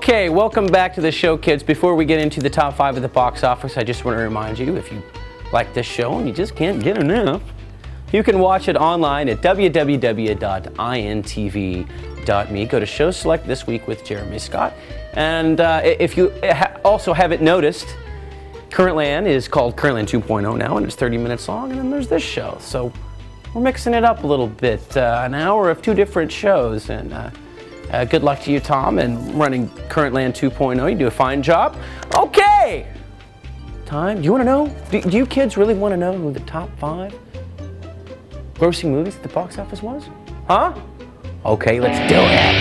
Okay, welcome back to the show, kids. Before we get into the top 5 of the box office, I just want to remind you, if you like this show and you just can't get enough, you can watch it online at www.intv.me. Go to Show Select this week with Jeremy Scott. And if you also haven't noticed, Currentland is called Currentland 2.0 now, and it's 30 minutes long, and then there's this show. So we're mixing it up a little bit, an hour of 2 different shows, and good luck to you, Tom, and running Currentland 2.0. You do a fine job. Okay, time. Do you want to know? Do you kids really want to know who the top 5 grossing movies at the box office was? Huh? Okay, let's do it.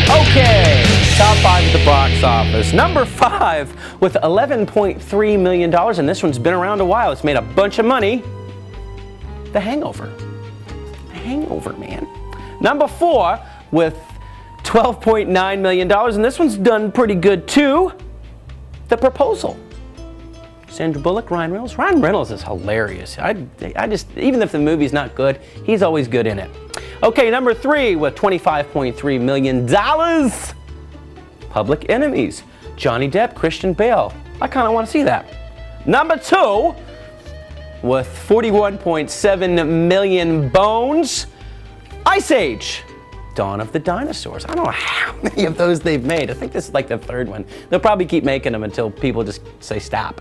Okay, top 5 at the box office. Number 5 with $11.3 million, and this one's been around a while. It's made a bunch of money. The Hangover. The Hangover, man. Number 4 with $12.9 million, and this one's done pretty good too. The Proposal. Sandra Bullock, Ryan Reynolds. Ryan Reynolds is hilarious. I just, even if the movie's not good, he's always good in it. Okay, number 3 with $25.3 million. Public Enemies. Johnny Depp, Christian Bale. I kind of want to see that. Number 2 with 41.7 million bones. Ice Age. Dawn of the Dinosaurs. I don't know how many of those they've made. I think this is like the 3rd one. They'll probably keep making them until people just say stop.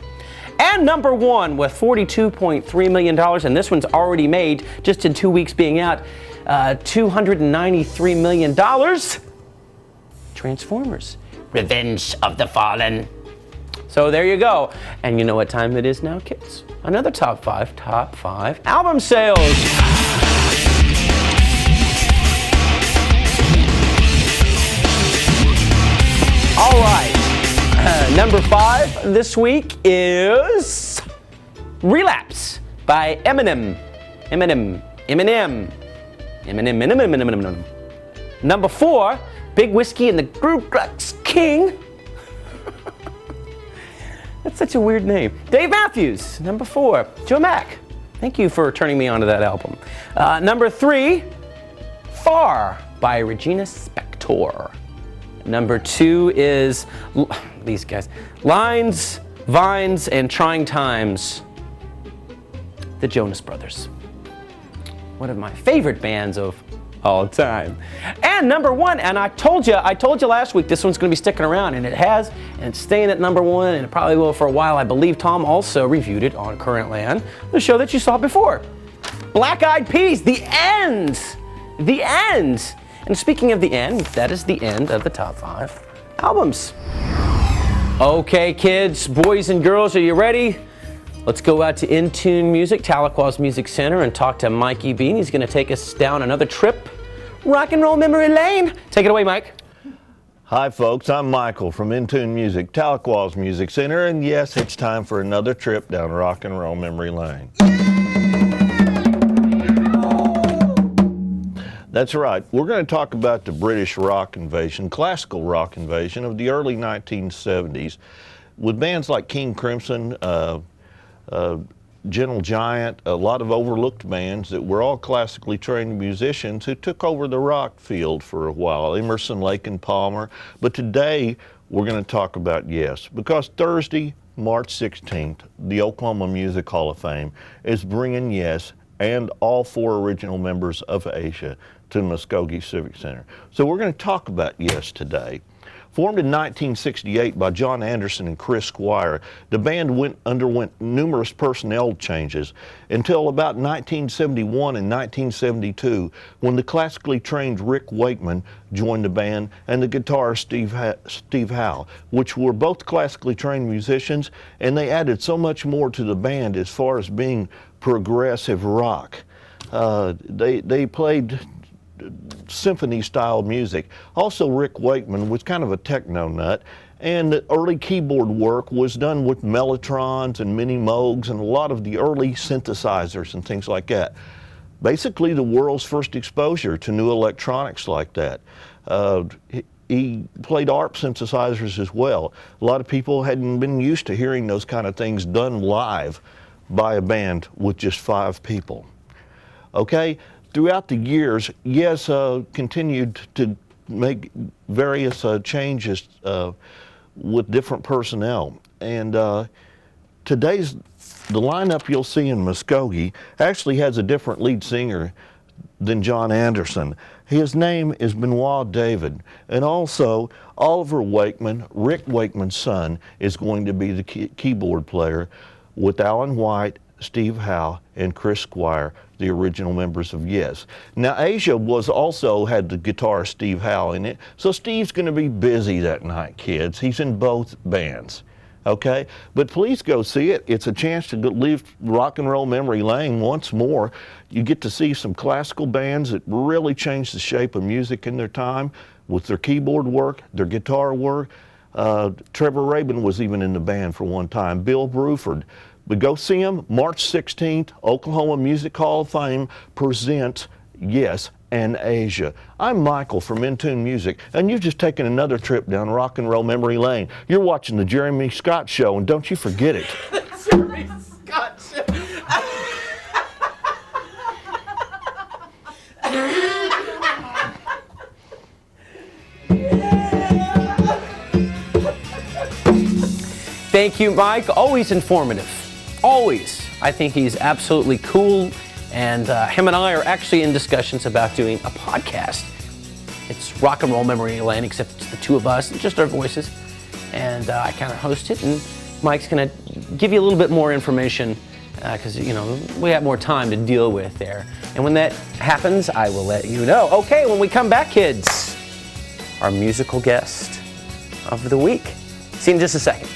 And number 1 with $42.3 million, and this one's already made, just in 2 weeks being out, $293 million. Transformers. Revenge of the Fallen. So there you go. And you know what time it is now, kids? Another top 5 album sales. All right. Number 5 this week is Relapse by Eminem. Number 4, Big Whiskey and the Ku Klux King. That's such a weird name. Dave Matthews, number 4. Joe Mack, thank you for turning me on to that album. Number 3, Far by Regina Spektor. Number 2 is, these guys, Lines, Vines, and Trying Times. The Jonas Brothers. One of my favorite bands of all time. And number 1, and I told you last week this one's going to be sticking around, and it has, and it's staying at number 1, and it probably will for a while. I believe Tom also reviewed it on Currentland, the show that you saw before. Black Eyed Peas, The End. The End. And speaking of the end, that is the end of the top 5 albums. Okay, kids, boys and girls, are you ready? Let's go out to Intune Music, Tahlequah's Music Center, and talk to Mikey Bean. He's going to take us down another trip, rock and roll memory lane. Take it away, Mike. Hi, folks. I'm Michael from Intune Music, Tahlequah's Music Center, and yes, it's time for another trip down rock and roll memory lane. That's right. We're going to talk about the British rock invasion, classical rock invasion of the early 1970s, with bands like King Crimson, Gentle Giant, a lot of overlooked bands that were all classically trained musicians who took over the rock field for a while, Emerson, Lake and Palmer. But today we're going to talk about Yes, because Thursday, March 16th, the Oklahoma Music Hall of Fame is bringing Yes and all 4 original members of Asia to the Muskogee Civic Center. So we're going to talk about Yes today. Formed in 1968 by John Anderson and Chris Squire, the band underwent numerous personnel changes until about 1971 and 1972, when the classically trained Rick Wakeman joined the band and the guitarist Steve Howe, which were both classically trained musicians, and they added so much more to the band as far as being progressive rock. They played symphony-style music. Also, Rick Wakeman was kind of a techno nut, and the early keyboard work was done with Mellotrons and Mini Moogs and a lot of the early synthesizers and things like that. Basically, the world's first exposure to new electronics like that. He played ARP synthesizers as well. A lot of people hadn't been used to hearing those kind of things done live by a band with just 5 people. Okay, throughout the years, Yes continued to make various changes with different personnel. And the lineup you'll see in Muskogee actually has a different lead singer than John Anderson. His name is Benoit David. And also, Oliver Wakeman, Rick Wakeman's son, is going to be the keyboard player with Alan White, Steve Howe, and Chris Squire, the original members of Yes. Now, Asia also had the guitarist Steve Howe in it, so Steve's going to be busy that night, kids. He's in both bands, okay? But please go see it. It's a chance to live rock and roll memory lane once more. You get to see some classical bands that really changed the shape of music in their time with their keyboard work, their guitar work. Trevor Rabin was even in the band for one time, Bill Bruford. But go see them March 16th, Oklahoma Music Hall of Fame presents Yes and Asia. I'm Michael from In Tune Music, and you've just taken another trip down rock and roll memory lane. You're watching the Jeremy Scott Show, and don't you forget it. The Jeremy Scott Show. Thank you, Mike. Always informative. Always. I think he's absolutely cool, and him and I are actually in discussions about doing a podcast. It's Rock and Roll Memory Lane, except it's the two of us, and just our voices. And I kind of host it, and Mike's going to give you a little bit more information because, you know, we have more time to deal with there. And when that happens, I will let you know. Okay, when we come back, kids, our musical guest of the week. See you in just a second.